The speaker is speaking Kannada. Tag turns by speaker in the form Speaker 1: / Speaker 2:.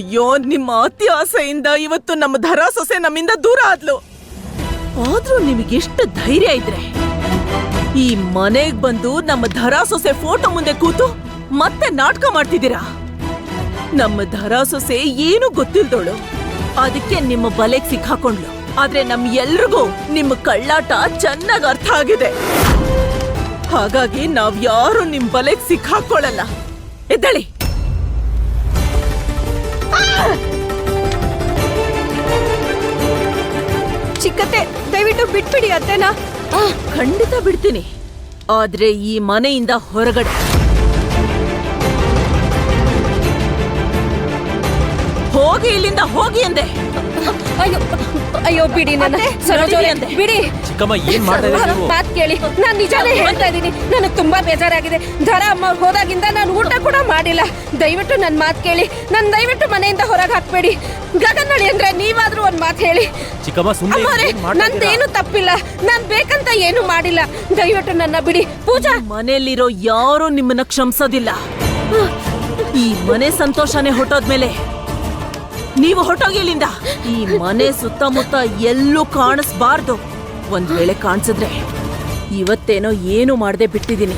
Speaker 1: ಅಯ್ಯೋ, ನಿಮ್ಮ ಅತಿ ಆಸೆಯಿಂದ ಇವತ್ತು ನಮ್ಮ ಧರಾ ಸೊಸೆ ನಮ್ಮಿಂದ ದೂರ ಆದ್ಲು. ಆದ್ರೂ ನಿಮಗೆಷ್ಟು ಧೈರ್ಯ ಇದ್ರೆ ಈ ಮನೆಗ್ ಬಂದು ನಮ್ಮ ಧರಾ ಸೊಸೆ ಫೋಟೋ ಮುಂದೆ ಕೂತು ಮತ್ತೆ ನಾಟಕ ಮಾಡ್ತಿದ್ದೀರಾ? ನಮ್ಮ ಧರಾ ಸೊಸೆ ಏನು ಗೊತ್ತಿಲ್ದೋಳು, ಅದಕ್ಕೆ ನಿಮ್ಮ ಬಲೆಗ್ ಸಿಕ್ಕಾಕೊಂಡ್ಲು. ಆದ್ರೆ ನಮ್ ಎಲ್ರಿಗೂ ನಿಮ್ಮ ಕಳ್ಳಾಟ ಚೆನ್ನಾಗ್ ಅರ್ಥ ಆಗಿದೆ. ಹಾಗಾಗಿ ನಾವ್ ಯಾರು ನಿಮ್ ಬಲೆಗ್ ಸಿಕ್ಕಾಕೊಳ್ಳಲ್ಲ. ಎದ್ದಳಿ.
Speaker 2: ಚಿಕ್ಕತ್ತೆ, ದಯವಿಟ್ಟು ಬಿಟ್ಬಿಡಿ ಅತ್ತೆನಾ.
Speaker 1: ಖಂಡಿತ ಬಿಡ್ತೀನಿ, ಆದ್ರೆ ಈ ಮನೆಯಿಂದ ಹೊರಗಡೆ ಹೋಗಿ, ಇಲ್ಲಿಂದ ಹೋಗಿ ಅಂದೆ.
Speaker 2: ಅಯ್ಯೋ ಅಯ್ಯೋ, ಬಿಡಿ ನನ್ನ ಸರೋಜವ್ರೆ, ಬಿಡಿ.
Speaker 3: ಚಿಕ್ಕಮ್ಮ, ಏನ್ ಮಾಡ್ತಾ ಇದ್ದೀರಿ ನೀವು?
Speaker 2: ಮಾತ್ ಕೇಳಿ, ನಾನ್ ನಿಜಾನೇ ಹೇಳ್ತಾ ಇದ್ದೀನಿ. ನನಗೆ ತುಂಬಾ ಬೇಜಾರಾಗಿದೆ. ಧರಾ ಅಮ್ಮ ಹೋದಾಗಿಂದ ನಾನು ಊಟ ಕೂಡ ಮಾಡಿಲ್ಲ. ದಯವಿಟ್ಟು ನನ್ ಮಾತ್ ಕೇಳಿ, ನನ್ ದಯವಿಟ್ಟು ಮನೆಯಿಂದ ಹೊರಗೆ ಹಾಕ್ಬೇಡಿ. ಗಗನ್ ನಡಿ ಅಂದ್ರೆ ನೀವಾದ್ರೂ ಒಂದ್ ಮಾತ್ ಹೇಳಿ.
Speaker 3: ಚಿಕ್ಕಮ್ಮ, ಸುಮ್ಮನೆ
Speaker 2: ನಂದೇನು ತಪ್ಪಿಲ್ಲ, ನಾನ್ ಬೇಕಂತ ಏನು ಮಾಡಿಲ್ಲ. ದಯವಿಟ್ಟು ನನ್ನ ಬಿಡಿ. ಪೂಜಾ,
Speaker 1: ಮನೆಯಲ್ಲಿರೋ ಯಾರು ನಿಮ್ಮನ್ನ ಕ್ಷಮಿಸೋದಿಲ್ಲ. ಈ ಮನೆ ಸಂತೋಷನೇ ಹೊಟ್ಟೋದ್ಮೇಲೆ ನೀವು ಹೊಟ್ಟೋಗಿ ಇಲ್ಲಿಂದ. ಈ ಮನೆ ಸುತ್ತಮುತ್ತ ಎಲ್ಲೂ ಕಾಣಿಸ್ಬಾರ್ದು. ಒಂದ್ ವೇಳೆ ಕಾಣಿಸಿದ್ರೆ ಇವತ್ತೇನೋ ಏನು ಮಾಡದೆ ಬಿಟ್ಟಿದ್ದೀನಿ.